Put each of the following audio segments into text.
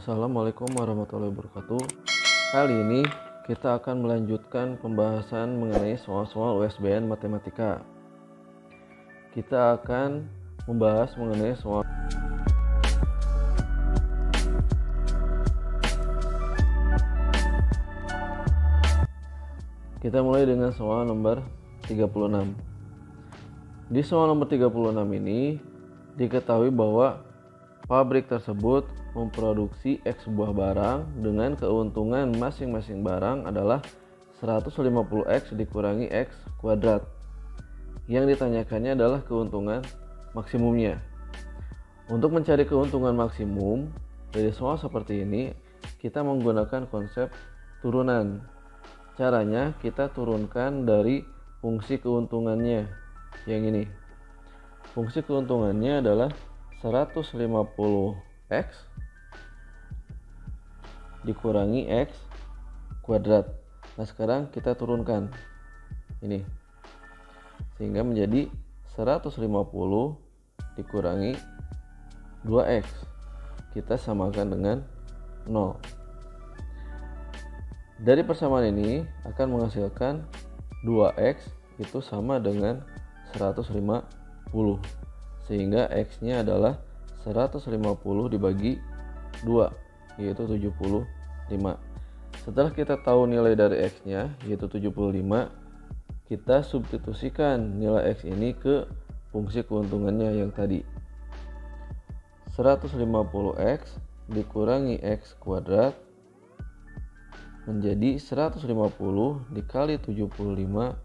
Assalamualaikum warahmatullahi wabarakatuh. Kali ini kita akan melanjutkan pembahasan mengenai soal-soal USBN matematika. Kita akan membahas mengenai soal Kita mulai dengan soal nomor 36. Di soal nomor 36 ini diketahui bahwa pabrik tersebut memproduksi X buah barang dengan keuntungan masing-masing barang adalah 150X dikurangi X kuadrat. Yang ditanyakannya adalah keuntungan maksimumnya. Untuk mencari keuntungan maksimum dari soal seperti ini, kita menggunakan konsep turunan. Caranya kita turunkan dari fungsi keuntungannya yang ini. Fungsi keuntungannya adalah 150X dikurangi X kuadrat. Nah, sekarang kita turunkan ini sehingga menjadi 150 dikurangi 2X. Kita samakan dengan 0. Dari persamaan ini akan menghasilkan 2X itu sama dengan 150, sehingga X-nya adalah 150 dibagi 2, yaitu 75. Setelah kita tahu nilai dari X-nya, yaitu 75, kita substitusikan nilai X ini ke fungsi keuntungannya yang tadi. 150X dikurangi X kuadrat menjadi 150 dikali 75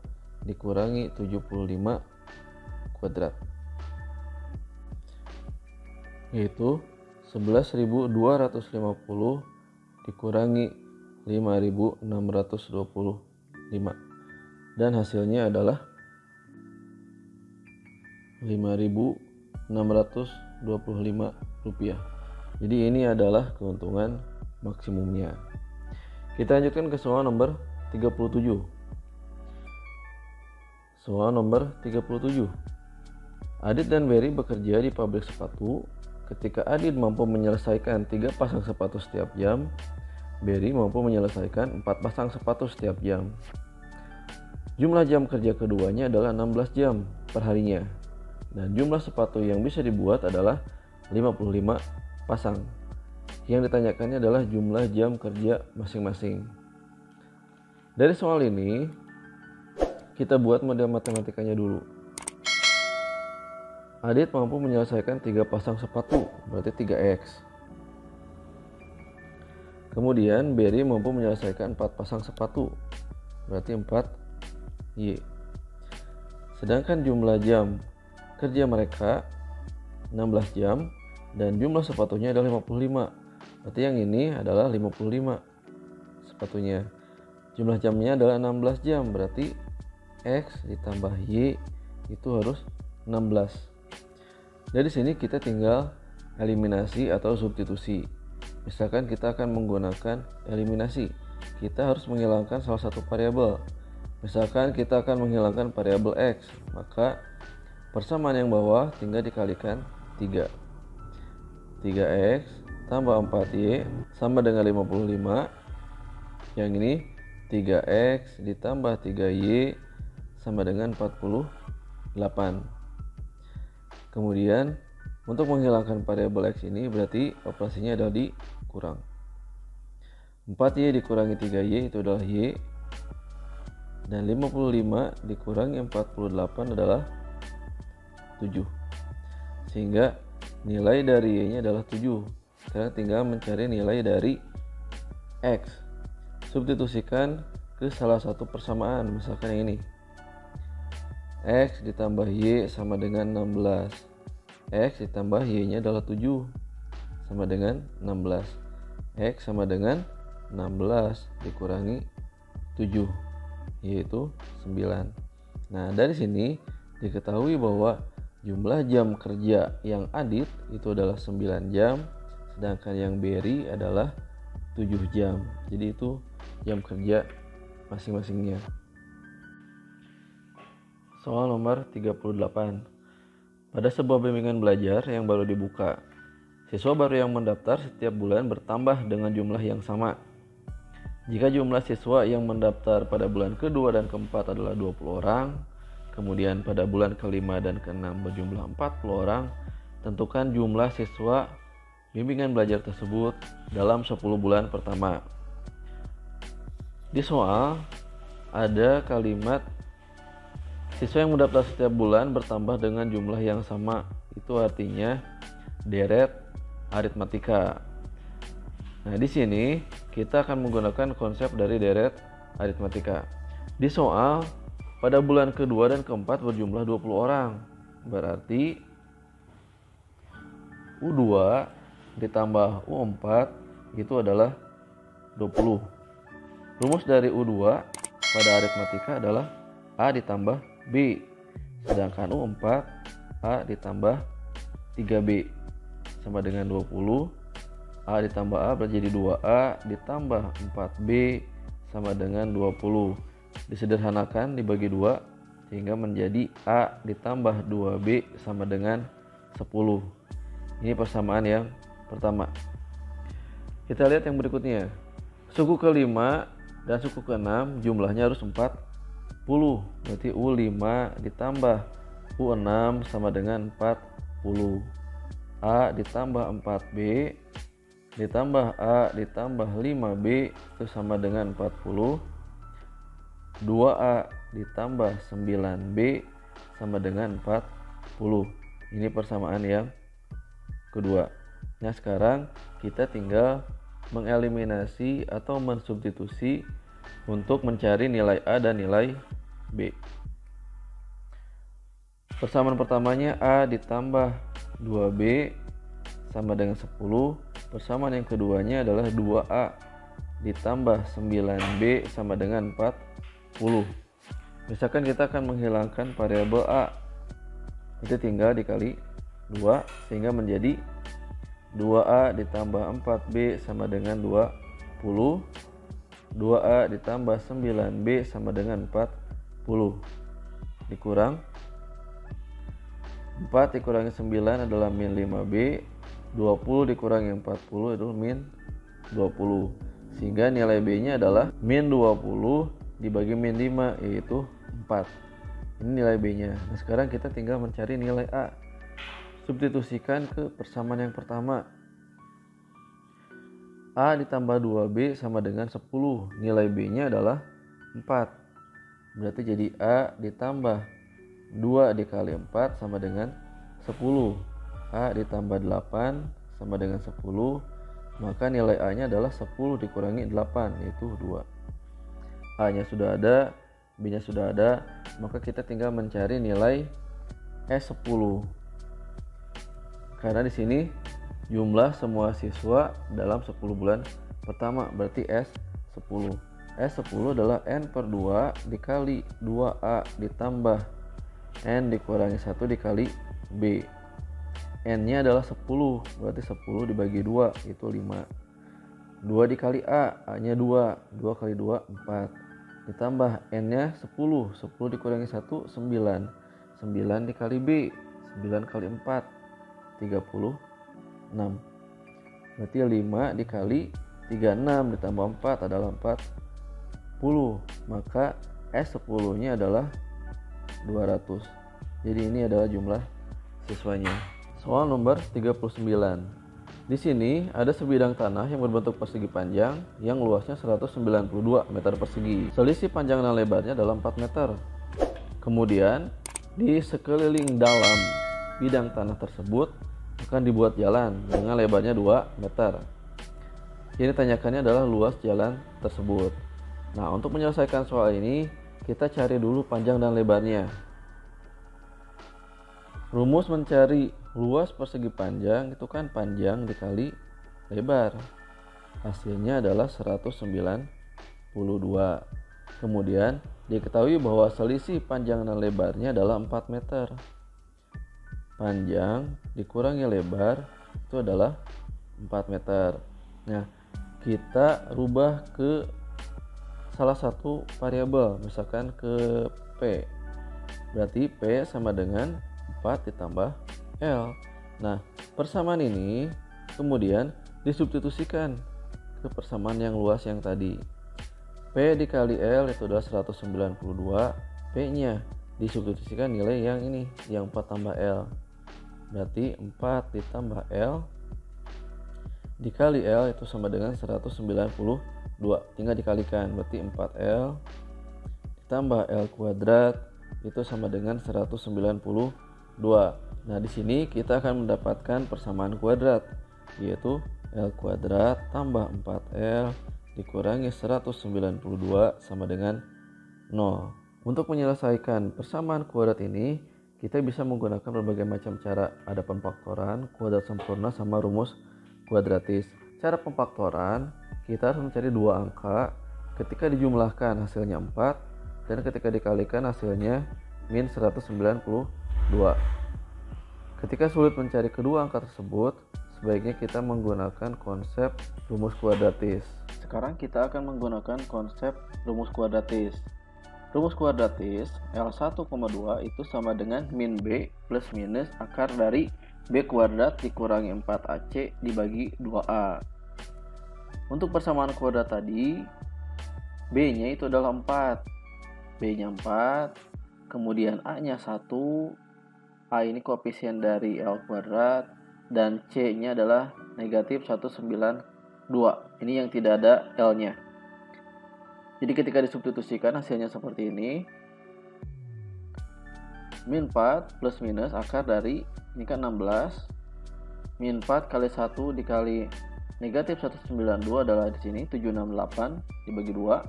dikurangi 75 kuadrat, yaitu 11.250 dikurangi 5.625, dan hasilnya adalah 5.625 rupiah. Jadi ini adalah keuntungan maksimumnya. Kita lanjutkan ke soal nomor 37. Soal nomor 37. Adit dan Berry bekerja di pabrik sepatu. Ketika Adit mampu menyelesaikan 3 pasang sepatu setiap jam, Berry mampu menyelesaikan 4 pasang sepatu setiap jam. Jumlah jam kerja keduanya adalah 16 jam per harinya, dan jumlah sepatu yang bisa dibuat adalah 55 pasang. Yang ditanyakannya adalah jumlah jam kerja masing-masing. Dari soal ini kita buat model matematikanya dulu. Adit mampu menyelesaikan 3 pasang sepatu, berarti 3X. Kemudian Berry mampu menyelesaikan 4 pasang sepatu, berarti 4Y. Sedangkan jumlah jam kerja mereka 16 jam dan jumlah sepatunya adalah 55. Berarti yang ini adalah 55 sepatunya. Jumlah jamnya adalah 16 jam, berarti X ditambah Y itu harus 16. Dari sini kita tinggal eliminasi atau substitusi. Misalkan kita akan menggunakan eliminasi, kita harus menghilangkan salah satu variabel. Misalkan kita akan menghilangkan variabel X, maka persamaan yang bawah tinggal dikalikan 3. 3X tambah 4Y sama dengan 55. Yang ini 3X ditambah 3Y sama dengan 48. Kemudian untuk menghilangkan variabel X ini berarti operasinya adalah dikurang. 4Y dikurangi 3Y itu adalah Y, dan 55 dikurangi 48 adalah 7, sehingga nilai dari Y nya adalah 7. Sekarang tinggal mencari nilai dari X. Substitusikan ke salah satu persamaan, misalkan yang ini. X ditambah Y sama dengan 16. X ditambah Y nya adalah 7 sama dengan 16. X sama dengan 16 dikurangi 7, yaitu 9. Nah, dari sini diketahui bahwa jumlah jam kerja yang Adit itu adalah 9 jam, sedangkan yang Berry adalah 7 jam. Jadi itu jam kerja masing-masingnya. Soal nomor 38. Pada sebuah bimbingan belajar yang baru dibuka, Siswa baru yang mendaftar setiap bulan bertambah dengan jumlah yang sama. Jika jumlah siswa yang mendaftar pada bulan kedua dan keempat adalah 20 orang, kemudian pada bulan kelima dan keenam berjumlah 40 orang, tentukan jumlah siswa bimbingan belajar tersebut dalam 10 bulan pertama. Di soal ada kalimat siswa yang mendaftar setiap bulan bertambah dengan jumlah yang sama. Itu artinya deret aritmatika. Nah, di sini kita akan menggunakan konsep dari deret aritmatika. Di soal pada bulan kedua dan keempat berjumlah 20 orang. Berarti U2 ditambah U4 itu adalah 20. Rumus dari U2 pada aritmatika adalah A ditambah B. Sedangkan U4 A ditambah 3B sama dengan 20. A ditambah A berjadi 2A ditambah 4B sama dengan 20. Disederhanakan dibagi 2 sehingga menjadi A ditambah 2B sama dengan 10. Ini persamaan yang pertama. Kita lihat yang berikutnya. Suku kelima dan suku keenam jumlahnya harus 40. Berarti U5 ditambah U6 sama dengan 40. A ditambah 4B ditambah A ditambah 5B itu sama dengan 40. 2A ditambah 9B sama dengan 40. Ini persamaan yang kedua. Nah, sekarang kita tinggal mengeliminasi atau mensubstitusi untuk mencari nilai A dan nilai B. Persamaan pertamanya A ditambah 2B sama dengan 10. Persamaan yang keduanya adalah 2A ditambah 9B sama dengan 40. Misalkan kita akan menghilangkan variabel A, itu tinggal dikali 2 sehingga menjadi 2A ditambah 4B sama dengan 20. 2A ditambah 9B sama dengan 40. Dikurang 4 dikurangi 9 adalah min 5B. 20 dikurangi 40 itu min 20. Sehingga nilai B nya adalah min 20 dibagi min 5 yaitu 4. Ini nilai B nya. Nah, sekarang kita tinggal mencari nilai A. Substitusikan ke persamaan yang pertama. A ditambah 2B sama dengan 10. Nilai B nya adalah 4. Berarti jadi A ditambah 2 dikali 4 sama dengan 10. A ditambah 8 sama dengan 10. Maka nilai A nya adalah 10 dikurangi 8 yaitu 2. A nya sudah ada, B nya sudah ada. Maka kita tinggal mencari nilai S10. Karena di sini jumlah semua siswa dalam 10 bulan pertama, berarti S10. S10 adalah N per 2 dikali 2A ditambah N dikurangi 1 dikali B. N nya adalah 10, berarti 10 dibagi 2 itu 5. 2 dikali A nya 2, 2 kali 2 4. Ditambah N nya 10, 10 dikurangi 1 9. 9 dikali B, 9 kali 4 36. Berarti 5 dikali 36 ditambah 4 adalah 40. Maka S10 nya adalah 200. Jadi ini adalah jumlah siswanya. Soal nomor 39. Di sini ada sebidang tanah yang berbentuk persegi panjang yang luasnya 192 meter persegi. Selisih panjang dan lebarnya adalah 4 meter. Kemudian di sekeliling dalam bidang tanah tersebut akan dibuat jalan dengan lebarnya 2 meter. Ini tanyakannya adalah luas jalan tersebut. Nah, untuk menyelesaikan soal ini kita cari dulu panjang dan lebarnya. Rumus mencari luas persegi panjang itu kan panjang dikali lebar. Hasilnya adalah 192. Kemudian diketahui bahwa selisih panjang dan lebarnya adalah 4 meter. Panjang dikurangi lebar itu adalah 4 meter. Nah, kita rubah ke salah satu variabel, misalkan ke P. Berarti P sama dengan 4 ditambah L. Nah, persamaan ini Kemudian disubstitusikan ke persamaan yang luas yang tadi. P dikali L itu adalah 192. P-nya disubstitusikan nilai yang ini, yang 4 tambah L. Berarti 4 ditambah L dikali L itu sama dengan 192. Tinggal dikalikan, berarti 4L ditambah L kuadrat itu sama dengan 192. Nah, di sini kita akan mendapatkan persamaan kuadrat, yaitu L kuadrat tambah 4L dikurangi 192 sama dengan 0. Untuk menyelesaikan persamaan kuadrat ini, kita bisa menggunakan berbagai macam cara. Ada pemfaktoran, kuadrat sempurna, sama rumus kuadratis. Cara pemfaktoran, kita harus mencari dua angka. Ketika dijumlahkan hasilnya 4, dan ketika dikalikan hasilnya min 192. Ketika sulit mencari kedua angka tersebut, sebaiknya kita menggunakan konsep rumus kuadratis. Sekarang kita akan menggunakan konsep rumus kuadratis. Rumus kuadratis L1,2 itu sama dengan min B plus minus akar dari B kuadrat dikurangi 4AC dibagi 2A. Untuk persamaan kuadrat tadi, B-nya itu adalah 4. B-nya 4, kemudian A-nya 1, A ini koefisien dari L kuadrat, dan C-nya adalah negatif 192. Ini yang tidak ada L-nya. Jadi ketika disubstitusikan hasilnya seperti ini. Min 4 plus minus akar dari, ini kan 16. Min 4 kali 1 dikali negatif 192 adalah di sini 768 dibagi 2.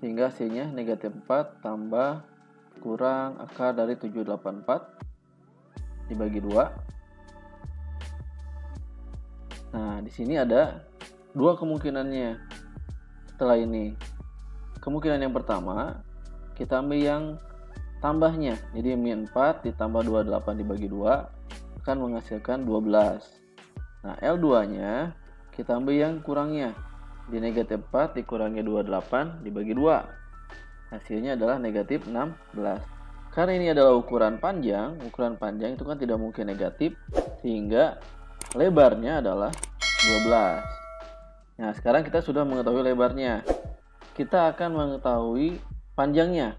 Sehingga hasilnya negatif 4 tambah kurang akar dari 784 dibagi 2. Nah, di sini ada dua kemungkinannya. Setelah ini, kemungkinan yang pertama, kita ambil yang tambahnya. Jadi min 4 ditambah 28 dibagi 2 akan menghasilkan 12. Nah, L2-nya kita ambil yang kurangnya. Di negatif 4 dikurangi 28 dibagi 2. Hasilnya adalah negatif 16. Karena ini adalah ukuran panjang itu kan tidak mungkin negatif, sehingga lebarnya adalah 12. Nah, sekarang kita sudah mengetahui lebarnya. Kita akan mengetahui panjangnya.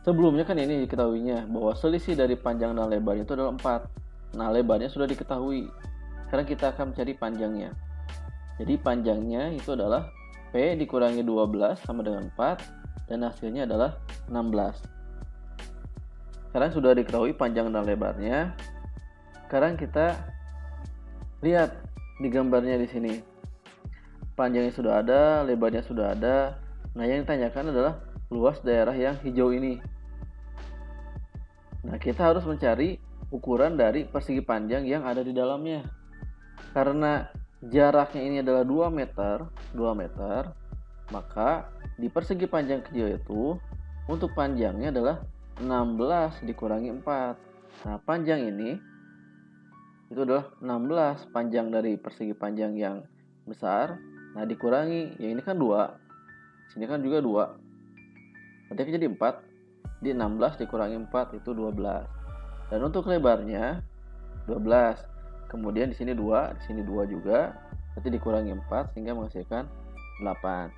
Sebelumnya kan ini diketahuinya bahwa selisih dari panjang dan lebarnya itu adalah 4. Nah, lebarnya sudah diketahui. Sekarang kita akan mencari panjangnya. Jadi panjangnya itu adalah P dikurangi 12 sama dengan 4, dan hasilnya adalah 16. Sekarang sudah diketahui panjang dan lebarnya. Sekarang kita lihat di gambarnya di sini. Panjangnya sudah ada, lebarnya sudah ada. Nah, yang ditanyakan adalah luas daerah yang hijau ini. Nah, kita harus mencari ukuran dari persegi panjang yang ada di dalamnya. Karena jaraknya ini adalah 2 meter, maka di persegi panjang kecil itu untuk panjangnya adalah 16 dikurangi 4. Nah, panjang ini itu adalah 16, panjang dari persegi panjang yang besar. Nah, dikurangi, ya ini kan 2, sini kan juga 2, nanti akan jadi 4. Di 16 dikurangi 4 itu 12. Dan untuk lebarnya 12. Kemudian di sini 2, di sini 2 juga, berarti dikurangi 4 sehingga menghasilkan 8.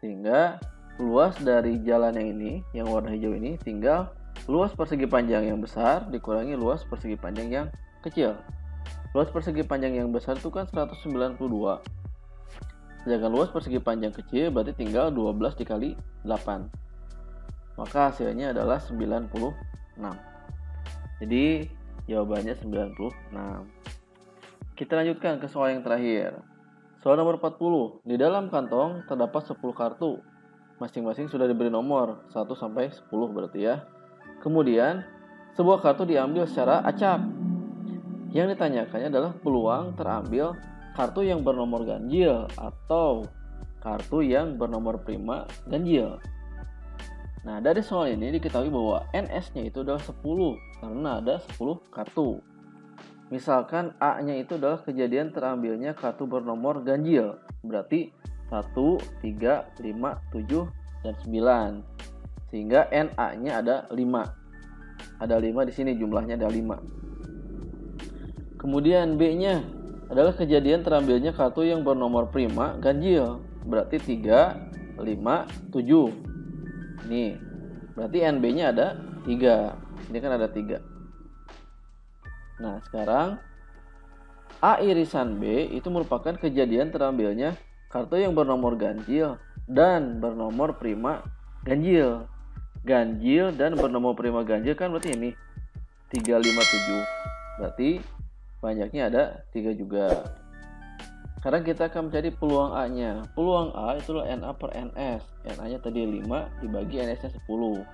Sehingga luas dari jalannya ini yang warna hijau ini tinggal luas persegi panjang yang besar dikurangi luas persegi panjang yang kecil. Luas persegi panjang yang besar itu kan 192. Sedangkan luas persegi panjang kecil berarti tinggal 12 dikali 8. Maka hasilnya adalah 96. Jadi jawabannya 96. Kita lanjutkan ke soal yang terakhir. Soal nomor 40. Di dalam kantong terdapat 10 kartu. Masing-masing sudah diberi nomor 1 sampai 10 berarti ya. Kemudian sebuah kartu diambil secara acak. Yang ditanyakannya adalah peluang terambil kartu yang bernomor ganjil atau kartu yang bernomor prima ganjil. Nah, dari soal ini diketahui bahwa NS-nya itu adalah 10 karena ada 10 kartu. Misalkan A-nya itu adalah kejadian terambilnya kartu bernomor ganjil. Berarti 1, 3, 5, 7, dan 9. Sehingga NA-nya ada 5. Ada 5 di sini, jumlahnya ada 5. Kemudian B-nya adalah kejadian terambilnya kartu yang bernomor prima ganjil. Berarti 3, 5, 7. Nih, berarti NB-nya ada 3. Ini kan ada 3. Nah, sekarang A irisan B itu merupakan kejadian terambilnya kartu yang bernomor ganjil dan bernomor prima ganjil. Ganjil dan bernomor prima ganjil kan berarti ini 3, 5, 7. Berarti banyaknya ada 3 juga. Sekarang kita akan mencari peluang A-nya. Peluang A itulah NA per NS. NA-nya tadi 5 dibagi NS-nya 10.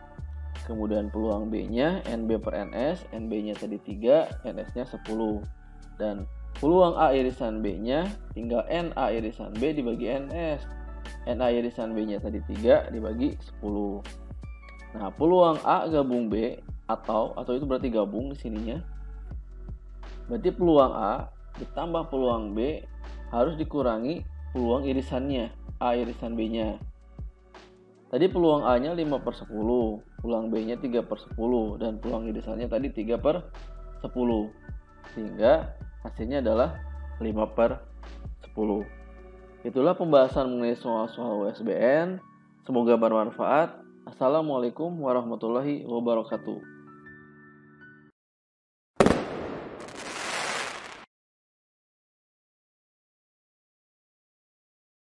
Kemudian peluang B-nya NB per NS. NB-nya tadi 3, NS-nya 10. Dan peluang A irisan B-nya tinggal NA irisan B dibagi NS. NA irisan B-nya tadi 3 dibagi 10. Nah, peluang A gabung B atau itu berarti gabung di sininya. Berarti peluang A ditambah peluang B harus dikurangi peluang irisannya, A irisan B-nya. Tadi peluang A-nya 5 per 10, peluang B-nya 3 per 10, dan peluang irisannya tadi 3 per 10. Sehingga hasilnya adalah 5 per 10. Itulah pembahasan mengenai soal-soal USBN. Semoga bermanfaat. Assalamualaikum warahmatullahi wabarakatuh.